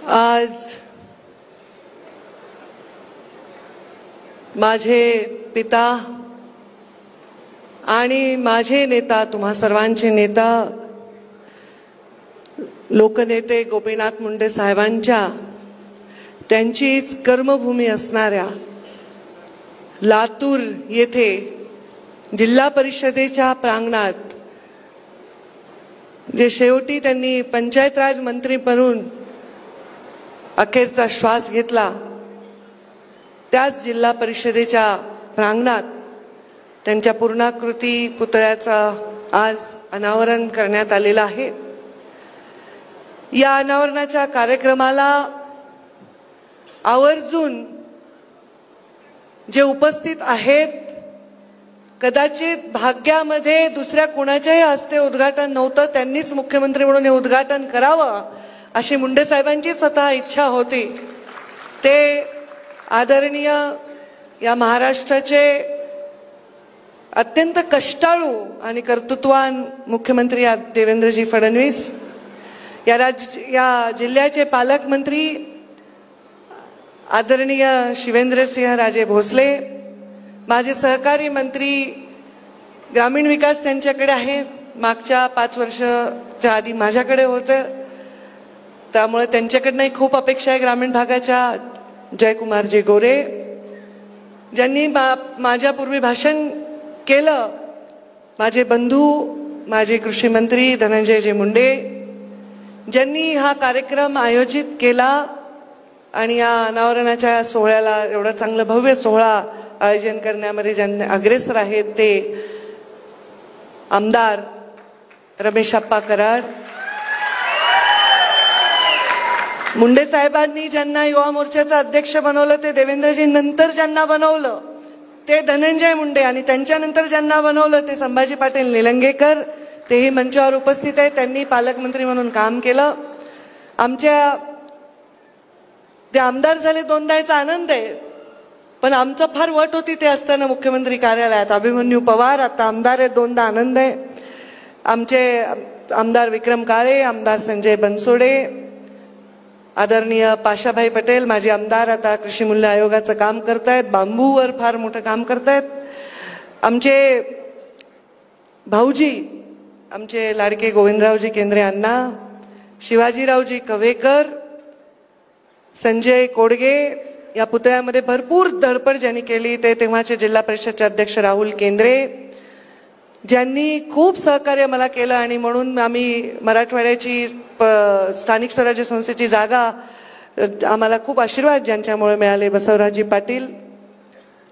आज माझे पिता आणि माझे नेता, तुम्हा सर्वांचे नेता, लोकनेते गोपीनाथ मुंडे साहेबांच्या त्यांचीच कर्मभूमी असणाऱ्या लातूर येथे जिल्हा परिषदेच्या प्रांगणात जे शेवटी त्यांनी पंचायत राज मंत्री म्हणून अखेरचा श्वास घेतला, त्याच जिल्हा परिषदेच्या प्रांगणात त्यांच्या पूर्णाकृती पुतळ्याचा आज अनावरण करण्यात आलेला आहे। या अनावरणाच्या कार्यक्रमाला आवर्जून जे उपस्थित आहेत, कदाचित भाग्यामध्ये दुसऱ्या कोणाच्याही हस्ते उद्घाटन नव्हतं, त्यांनीच मुख्यमंत्री म्हणून हे उद्घाटन करावं अशी मुंडे साहेबांची स्वतः इच्छा होती। ते आदरणीय या महाराष्ट्राचे अत्यंत कष्टाळू आणि कर्तृत्ववान मुख्यमंत्री देवेंद्रजी फडणवीस, या जिल्ह्याचे पालकमंत्री आदरणीय शिवेंद्रसिंह राजे भोसले, माझे सहकारी मंत्री ग्रामीण विकास त्यांच्याकडे आहे, मागच्या 5 वर्षाच्या आधी माझ्याकडे होतं, त्यामुळे त्यांच्याकडनंही खूप अपेक्षा आहे ग्रामीण भागाच्या, जयकुमारजी गोरे, ज्यांनी माझ्यापूर्वी भाषण केलं, माझे बंधू माजी कृषी मंत्री धनंजयजी मुंडे, ज्यांनी हा कार्यक्रम आयोजित केला आणि या अनावरणाच्या सोहळ्याला एवढा चांगला भव्य सोहळा आयोजन करण्यामध्ये ज्यांनी अग्रेसर आहेत, ते आमदार रमेश अप्पा कराड, मुंडे साहेबांनी ज्यांना युवा मोर्चाचा अध्यक्ष बनवलं ते देवेंद्रजी नंतर ज्यांना बनवलं ते धनंजय मुंडे, आणि त्यांच्यानंतर ज्यांना बनवलं ते संभाजी पाटील निलंगेकर, तेही मंचावर उपस्थित आहेत, त्यांनी पालकमंत्री म्हणून काम केलं। आमच्या ते आमदार झाले 2दा याचा आनंद आहे, पण आमचं फार वट होती ते असताना मुख्यमंत्री कार्यालयात। अभिमन्यू पवार आता आमदार आहेत, 2दा आनंद आहे। आमचे आमदार विक्रम काळे, आमदार संजय बनसोडे, आदरणीय पाशाभाई पटेल माझे आमदार आता कृषी मूल्य आयोगाचं काम करतायत, बांबूवर फार मोठं काम करतायत। आमचे भाऊजी, आमचे लाडके गोविंदरावजी केंद्रे अण्णा, शिवाजीरावजी कवेकर, संजय कोडगे, या पुतळ्यामध्ये भरपूर धडपड ज्यांनी केली ते तेव्हाचे जिल्हा परिषदचे अध्यक्ष राहुल केंद्रे, ज्यांनी खूप सहकार्य मला केलं, आणि म्हणून आम्ही मराठवाड्याची स्थानिक स्वराज्य संस्थेची जागा आम्हाला खूप आशीर्वाद ज्यांच्यामुळे मिळाले, बसवराजी पाटील,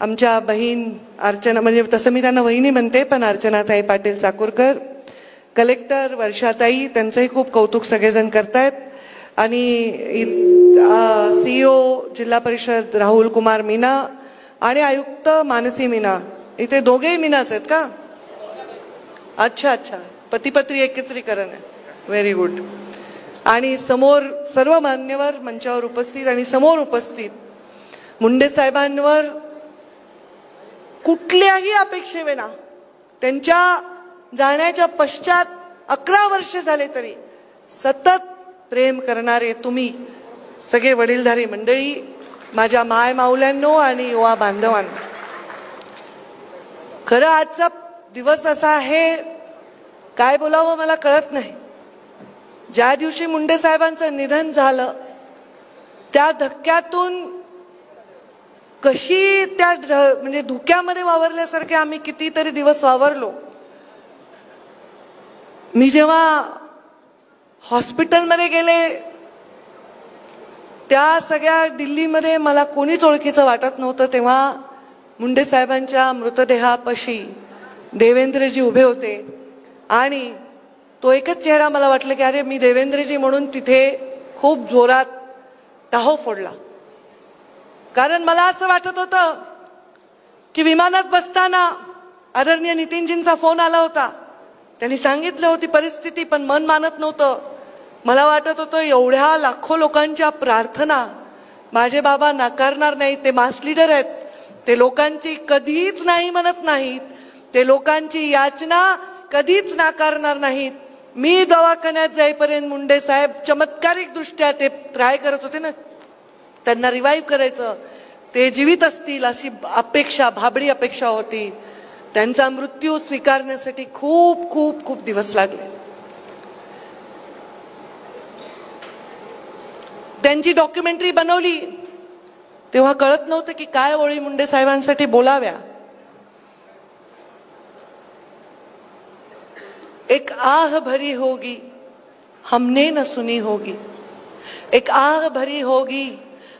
आमच्या बहीण अर्चना, म्हणजे तसं मी त्यांना वहिनी म्हणते पण अर्चनाताई पाटील चाकूरकर, कलेक्टर वर्षाताई, त्यांचंही खूप कौतुक सगळेजण करतायत, आणि CEO जिल्हा परिषद राहुल कुमार मीना आणि आयुक्त मानसी मीना, इथे दोघेही मीनाच आहेत का? अच्छा, पती पत्नी एकत्रीकरण आहे, व्हेरी गुड। आणि समोर सर्व मान्यवर मंचावर उपस्थित आणि समोर उपस्थित मुंडे साहेबांवर कुठल्याही अपेक्षेविना त्यांच्या जाण्याच्या पश्चात 11 वर्ष झाले तरी सतत प्रेम करणारे तुम्ही सगळे वडीलधारी मंडळी, माझ्या माय माऊल्यांनो आणि युवा बांधवांनो, खरं आजचा दिवस असा आहे, काय बोलावं मला कळत नाही। ज्या दिवशी मुंडे साहेबांचं निधन झालं त्या धक्क्यातून कशी त्या म्हणजे धुक्यामध्ये वावरल्यासारखे आम्ही कितीतरी दिवस वावरलो। मी जेव्हा हॉस्पिटलमध्ये गेले त्या सगळ्या दिल्लीमध्ये मला कोणीच ओळखीचं वाटत नव्हतं, तेव्हा मुंडे साहेबांच्या मृतदेहापाशी देवेंद्रजी उभे होते आणि तो एकच चेहरा मला वाटलं की अरे मी देवेंद्रजी म्हणून तिथे खूप जोरात टाहो फोडला। कारण मला असं वाटत होतं की विमानात बसताना आदरणीय नितीनजींचा फोन आला होता, त्यांनी सांगितलं होती परिस्थिती, पण मन मानत नव्हतं। मला वाटत होतं एवढ्या लाखो लोकांच्या प्रार्थना माझे बाबा नाकारणार नाहीत, ते मास लीडर आहेत, ते लोकांची कधीच नाही म्हणत नाहीत, ते लोकांची याचना कधीच नाकारणार नाहीत, मी दवाखान्यात जाईपर्यंत मुंडे साहेब चमत्कारिक दृष्ट्या ते ट्राय करत होते ना, त्यांना रिवाईव्ह करायचं, ते जीवित असतील अशी अपेक्षा, भाबडी अपेक्षा होती. त्यांचा मृत्यू स्वीकारण्यासाठी खूप खूप खूप दिवस लागले. त्यांची डॉक्युमेंटरी बनवली तेव्हा कळत नव्हतं की काय ओळी मुंडे साहेबांसाठी बोलाव्या. एक आह भरी होगी हमने न सुनी होगी, एक आह भरी होगी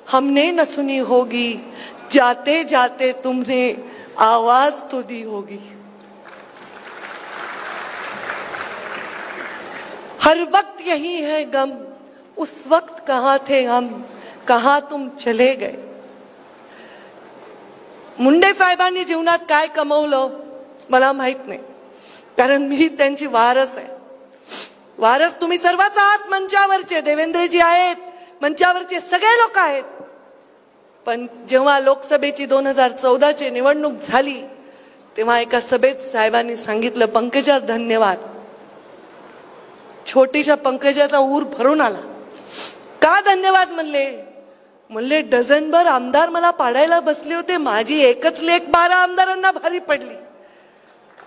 हमने न सुनी होगी, जाते जाते तुमने आवाज तो दी होगी. हर वक्त यही है गम, उस वक्त कहाँ थे हम, कहाँ तुम चले गए. मुंडे साहेबांनी जीवनात काय कमवलं मला माहित नाही, कारण मी त्यांची वारस आहे. वारस तुम्ही सर्वच आहात. मंचावरचे देवेंद्रजी आहेत, मंचावरचे सगळे लोक आहेत. पण जेव्हा लोकसभेची 2014ची निवडणूक झाली तेव्हा एका सभेत साहेबांनी सांगितलं, पंकजा धन्यवाद. छोटीशा पंकजाचा ऊर भरून आला. का धन्यवाद म्हणले? म्हणले डझनभर आमदार मला पाडायला बसले होते, माझी एकच लेक 12 आमदारांना भारी पडली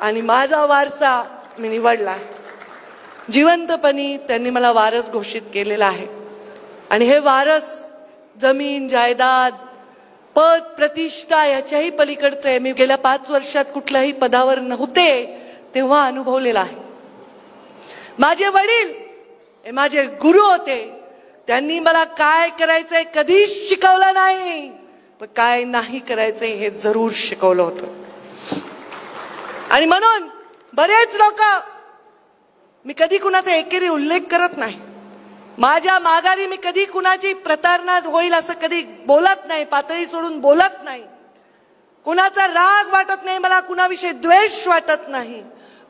आणि माझा वारसा मी निवडला. जिवंतपणी त्यांनी मला वारस घोषित केलेला आहे. आणि हे वारस जमीन जायदाद पद प्रतिष्ठा याच्याही पलीकडचं आहे. मी गेल्या 5 वर्षात कुठल्याही पदावर नव्हते तेव्हा अनुभवलेला आहे. माझे वडील हे माझे गुरु होते. त्यांनी मला काय करायचंय कधीच शिकवलं नाही, पण काय नाही करायचंय हे जरूर शिकवलं होतं. आणि म्हणून बरेच लोक, मी कधी कुणाचा एकेरी उल्लेख करत नाही, माझ्या माघारी मी कधी कुणाची प्रतारणा होईल असं कधी बोलत नाही, पातळी सोडून बोलत नाही, कुणाचा राग वाटत नाही, मला कुणाविषयी द्वेष वाटत नाही.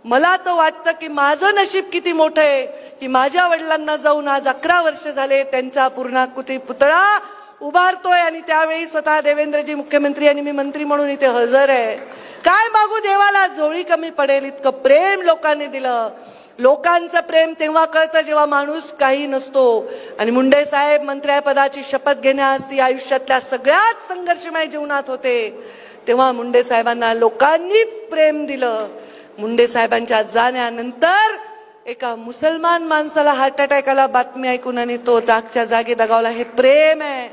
मला तर वाटतं की माझं नशीब किती मोठं आहे की माझ्या वडिलांना जाऊन आज 11 वर्ष झाले त्यांचा पूर्णाकृती पुतळा उभारतोय आणि त्यावेळी स्वतः देवेंद्रजी मुख्यमंत्री आणि मी मंत्री म्हणून इथे हजर आहे. काय मागू देवाला, झोळी कमी पडेल इतकं प्रेम लोकांनी दिलं. लोकांचं प्रेम तेव्हा कळतं जेव्हा माणूस काही नसतो. आणि मुंडे साहेब मंत्रिपदाची शपथ घेण्यास ती आयुष्यातल्या सगळ्यात संघर्षमय जीवनात होते तेव्हा मुंडे साहेबांना लोकांनीच प्रेम दिलं. मुंडे साहेबांच्या जाण्यानंतर एका मुसलमान माणसाला हार्ट अटॅक आला बातमी ऐकून आणि तो जागच्या जागी दगावला. हे प्रेम आहे.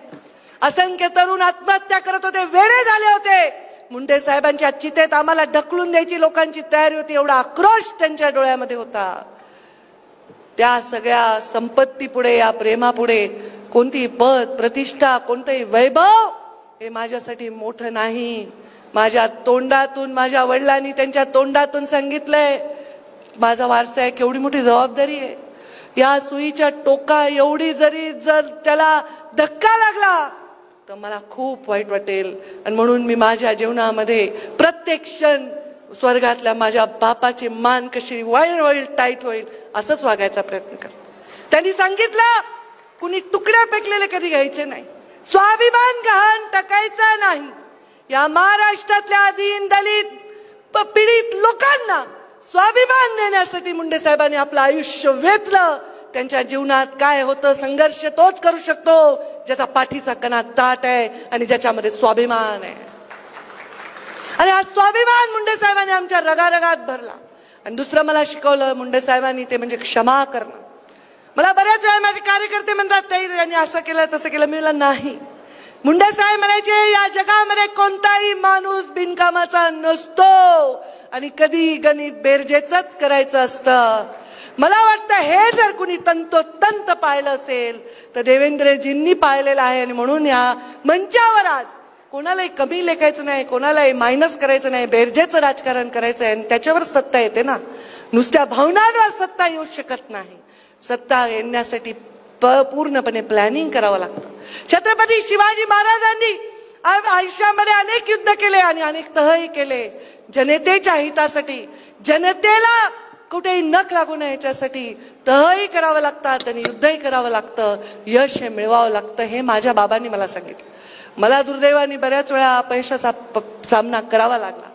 असंख्य तरुण आत्महत्या करत होते, वेडे झाले होते. मुंडे साहेबांच्या चितेत आम्हाला ढकलून द्यायची लोकांची तयारी होती, एवढा आक्रोश त्यांच्या डोळ्यामध्ये होता. त्या सगळ्या संपत्तीपुढे, या प्रेमापुढे कोणती पद प्रतिष्ठा, कोणतंही वैभव हे माझ्यासाठी मोठं नाही. माझ्या तोंडातून, माझ्या वडिलांनी त्यांच्या तोंडातून सांगितलंय माझा वारसा आहे, केवढी मोठी जबाबदारी आहे. या सुईच्या टोका एवढी जरी जर त्याला धक्का लागला तर मला खूप वाईट वाटेल. आणि म्हणून मी माझ्या जीवनामध्ये प्रत्येक क्षण स्वर्गातल्या माझ्या बापाची मान कशी वाईल होईल, टाईट होईल असंच वागायचा प्रयत्न कर. त्यांनी सांगितलं कुणी तुकड्या पेकलेले कधी घ्यायचे नाही, स्वाभिमान गहाण टाकायचा नाही. या महाराष्ट्रातल्या दीन दलित पीडित लोकांना स्वाभिमान देण्यासाठी मुंडे साहेबांनी आपलं आयुष्य वेचलं. त्यांच्या जीवनात काय होतं, संघर्ष तोच करू शकतो ज्याचा पाठीचा कणा ताट आहे आणि ज्याच्यामध्ये स्वाभिमान आहे. आणि हा स्वाभिमान मुंडे साहेबांनी आमच्या रगारगात भरला. आणि दुसरं मला शिकवलं मुंडे साहेबांनी ते म्हणजे क्षमा करणं. मला बऱ्याच वेळा माझे कार्यकर्ते म्हणतात त्यांनी असं केलं तसं केलं, मी म्हणलं नाही. मुंडे साहेब म्हणायचे या जगामध्ये कोणताही माणूस बिनकामाचा नसतो आणि कधी गणित बेरजेचंच करायचं असतं. मला वाटतं हे जर कुणी तंतोतंत पाळलं असेल तर देवेंद्रजींनी पाळलेलं आहे. आणि म्हणून या मंचावर आज कोणालाही कमी लेखायचं नाही, कोणालाही मायनस करायचं नाही, बेरजेचं राजकारण करायचं आहे. आणि त्याच्यावर सत्ता येते ना, नुसत्या भावनांवर सत्ता येऊ शकत नाही. सत्ता येण्यासाठी पूर्णपणे प्लॅनिंग करावं लागतं. छत्रपती शिवाजी महाराजांनी आयुष्यामध्ये अनेक युद्ध केले आणि अनेक तहही केले जनतेच्या हितासाठी. जनतेला कुठेही नख लागू नये याच्यासाठी तहही करावं लागतात आणि युद्धही करावं लागतं, यश हे मिळवावं लागतं. हे माझ्या बाबांनी मला सांगितलं. मला दुर्दैवाने बऱ्याच वेळा अपयशाचा सामना करावा लागला,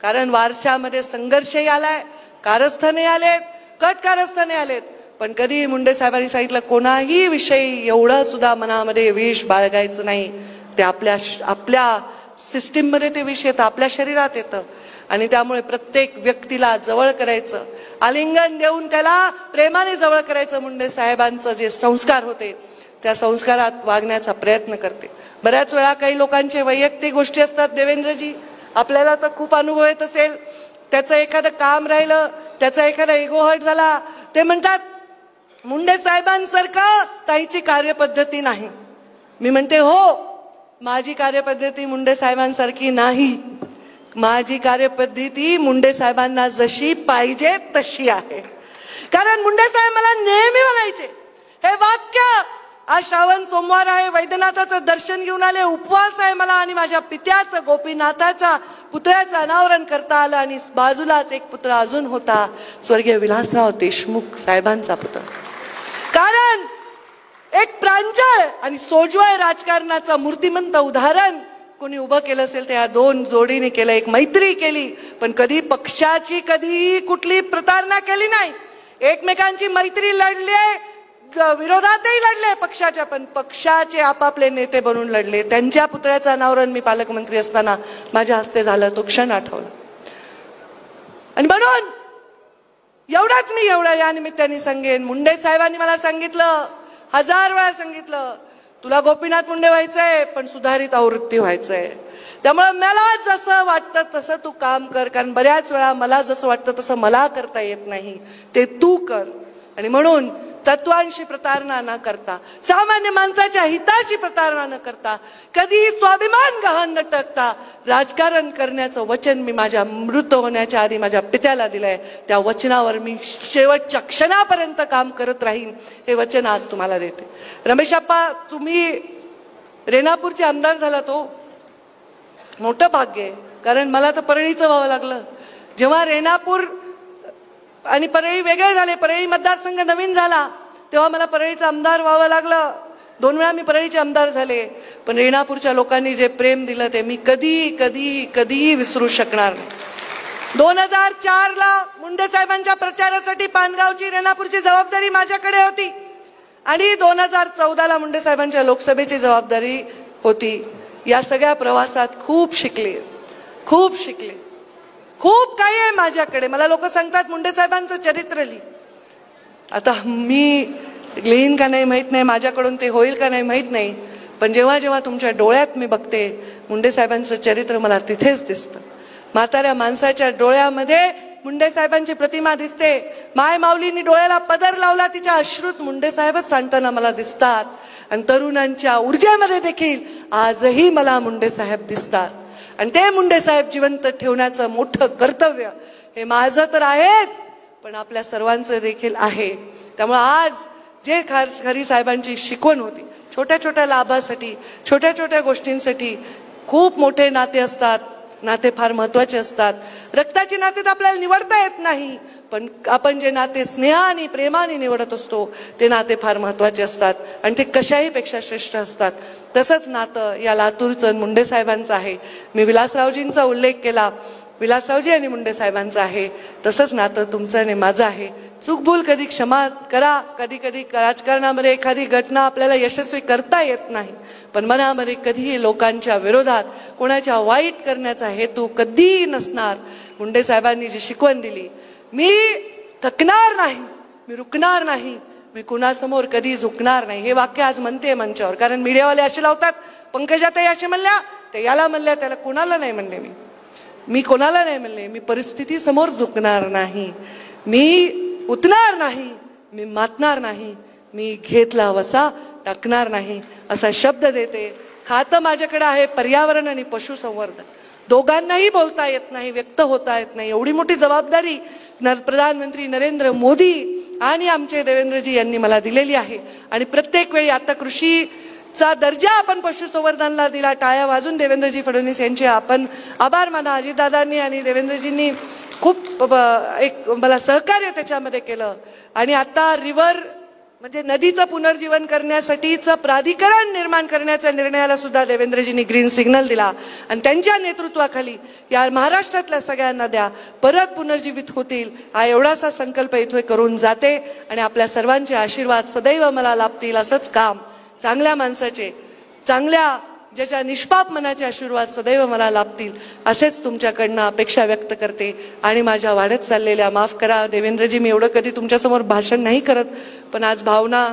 कारण वारशामध्ये संघर्षही आलाय, कारस्थानही आले, कट कारस्थाने आलेत, पण कधी मुंडे साहेबांनी सांगितलं कोणाही विषयी एवढं सुद्धा मनामध्ये विष बाळगायचं नाही. ते आपल्या सिस्टीम मध्ये ते विष येतं, आपल्या शरीरात येतं आणि त्यामुळे प्रत्येक व्यक्तीला जवळ करायचं, आलिंगन देऊन त्याला प्रेमाने जवळ करायचं. मुंडे साहेबांचं जे संस्कार होते त्या संस्कारात वागण्याचा प्रयत्न करते. बऱ्याच वेळा काही लोकांचे वैयक्तिक गोष्टी असतात देवेंद्रजी, आपल्याला तर खूप अनुभव येत असेल. त्याचं एखादं काम राहिलं, त्याचा एखादा इगो हर्ट झाला, ते म्हणतात मुंडे साहेबांसारखं ताईची कार्यपद्धती नाही. मी म्हणते हो, माझी कार्यपद्धती मुंडे साहेबांसारखी नाही. माझी कार्यपद्धती मुंडे साहेबांना जशी पाहिजे तशी आहे. कारण मुंडे साहेब मला नेहमी म्हणायचे हे वाक्य, आज श्रावण सोमवार आहे, वैद्यनाथाचं दर्शन घेऊन आले, उपवास आहे मला आणि माझ्या पित्याचं गोपीनाथाचा पुतळ्याचं अनावरण करता आलं आणि बाजूलाच एक पुतळा अजून होता, स्वर्गीय विलासराव देशमुख साहेबांचा पुतळा. कारण एक प्रांजळ आणि सोज्वळ राजकारणाचं मूर्तिमंत उदाहरण कोणी उभं केलं असेल त्या दोन जोडीने केलं. एक मैत्री केली, पण कधी पक्षाची कधी कुठली प्रतारणा केली नाही. एकमेकांची मैत्री लढले, विरोधातही लढले पक्षाच्या, पण पक्षाचे आपापले नेते बनून लढले. त्यांच्या पुतळ्याचं अनावरण मी पालकमंत्री असताना माझ्या हस्ते झालं, तो क्षण आठवला. आणि म्हणून एवढाच मी या निमित्ताने सांगेन, मुंडे साहेबांनी मला सांगितलं, 1000 वेळा सांगितलं, तुला गोपीनाथ मुंडे व्हायचंय पण सुधारित आवृत्ती व्हायचंय. त्यामुळे मला जसं वाटतं तसं तू काम कर. कारण बऱ्याच वेळा मला जसं वाटतं तसं मला करता येत नाही, ते तू कर. आणि म्हणून तत्वांशी प्रतारणा न करता, सामान्य माणसाच्या हिताची प्रतारणा न करता, कधी स्वाभिमान गहाण न टाकता राजकारण करण्याचं वचन मी माझ्या मृत होण्याच्या आधी माझ्या पित्याला दिलंय. त्या वचनावर मी शेवटच्या क्षणापर्यंत काम करत राहीन, हे वचन आज तुम्हाला देते. रमेश अप्पा, तुम्ही रेणापूरचे आमदार झाला, तो मोठं भाग्य आहे. कारण मला तर परळीचं व्हावं लागलं. जेव्हा रेणापूर आणि परळी वेगळे झाले, परळी मतदारसंघ नवीन झाला, तेव्हा मला परळीचा आमदार व्हावं लागलं. 2 वेळा मी परळीचे आमदार झाले, पण रेणापूरच्या लोकांनी जे प्रेम दिलं ते मी कधी कधी कधीही विसरू शकणार नाही. 2004ला मुंडे साहेबांच्या प्रचारासाठी पानगावची रेणापूरची जबाबदारी माझ्याकडे होती आणि 2014ला मुंडे साहेबांच्या लोकसभेची जबाबदारी होती. या सगळ्या प्रवासात खूप शिकले, खूप काही आहे माझ्याकडे. मला लोक सांगतात मुंडे साहेबांचं चरित्र लिही. आता मी लिहीन का नाही माहित नाही, माझ्याकडून ते होईल का नाही माहित नाही, पण जेव्हा जेव्हा तुमच्या डोळ्यात मी बघते मुंडे साहेबांचं चरित्र मला तिथेच दिसतं. म्हाताऱ्या माणसाच्या डोळ्यामध्ये मुंडे साहेबांची प्रतिमा दिसते. माय माऊलींनी डोळ्याला पदर लावला, तिच्या अश्रूत मुंडे साहेबच सांडताना मला दिसतात. आणि तरुणांच्या ऊर्जेमध्ये देखील आजही मला मुंडे साहेब दिसतात. आणि ते मुंडे साहेब जिवंत ठेवण्याचं मोठं कर्तव्य हे माझं तर आहेच, पण आपल्या सर्वांचं देखील आहे. त्यामुळे आज जे खरी साहेबांची शिकवण होती, छोट्या छोट्या लाभासाठी, छोट्या छोट्या गोष्टींसाठी खूप मोठे नाते असतात, नाते फार महत्वाचे असतात. रक्ताची नाते तर आपल्याला निवडता येत नाही, पण आपण जे नाते स्नेहाने प्रेमाने निवडत असतो ते नाते फार महत्वाचे असतात आणि ते कशाही पेक्षा श्रेष्ठ असतात. तसंच नातं या लातूरचं मुंडे साहेबांचं आहे. मी विलासरावजींचा उल्लेख केला, विलासरावजी आणि मुंडे साहेबांचं आहे. तसंच नातं तुमचं आणि माझं आहे. चूकभूल कधी क्षमा करा. कधी कधी राजकारणामध्ये एखादी घटना आपल्याला यशस्वी करता येत नाही, पण मनामध्ये कधीही लोकांच्या विरोधात कोणाच्या वाईट करण्याचा हेतू कधीही नसणार. मुंडे साहेबांनी जी शिकवण दिली, मी थकणार नाही, मी रुकणार नाही, मी कुणासमोर कधी झुकणार नाही, हे वाक्य आज म्हणते मंचावर. कारण मीडियावाले असे लावतात, पंकजाताई असे म्हणल्या, ते याला म्हणल्या, त्याला कोणाला नाही म्हणले. मी कोणाला नाही म्हणले, मी परिस्थिती समोर झुकणार नाही, मी उतणार नाही, मी मातणार नाही, मी घेतला वसा टाकणार नाही असा शब्द देते. खातं माझ्याकडे आहे पर्यावरण आणि पशुसंवर्धन, दोघांनाही बोलता येत नाही, व्यक्त होता येत नाही. एवढी मोठी जबाबदारी प्रधानमंत्री नरेंद्र मोदी आणि आमचे देवेंद्रजी यांनी मला दिलेली आहे. आणि प्रत्येक वेळी आता कृषीचा दर्जा आपण पशुसंवर्धनाला दिला, टाळ्या वाजून देवेंद्रजी फडणवीस यांचे आपण आभार माना. अजितदादांनी आणि देवेंद्रजींनी खूप एक मला सहकार्य त्याच्यामध्ये केलं. आणि आता रिव्हर म्हणजे नदीचं पुनर्जीवन करण्यासाठीचं प्राधिकरण निर्माण करण्याच्या निर्णयाला सुद्धा देवेंद्रजींनी ग्रीन सिग्नल दिला आणि त्यांच्या नेतृत्वाखाली या महाराष्ट्रातल्या सगळ्या नद्या परत पुनर्जीवित होतील हा एवढासा संकल्प इथे करून जाते आणि आपल्या सर्वांचे आशीर्वाद सदैव मला लाभतील असंच काम चांगल्या माणसाचे चांगल्या ज्याच्या निष्पाप मनाचे आशीर्वाद सदैव मला लाभतील असेच तुमच्याकडनं अपेक्षा व्यक्त करते आणि माझ्या वाढत चाललेल्या माफ करा देवेंद्रजी मी एवढं कधी तुमच्यासमोर भाषण नाही करत पण आज भावना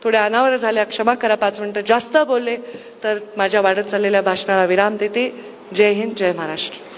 थोड्या अनावर झाल्या क्षमा करा 5 मिनिटं जास्त बोलले तर माझ्या वाढत चाललेल्या भाषणाला विराम देते जय हिंद जय महाराष्ट्र.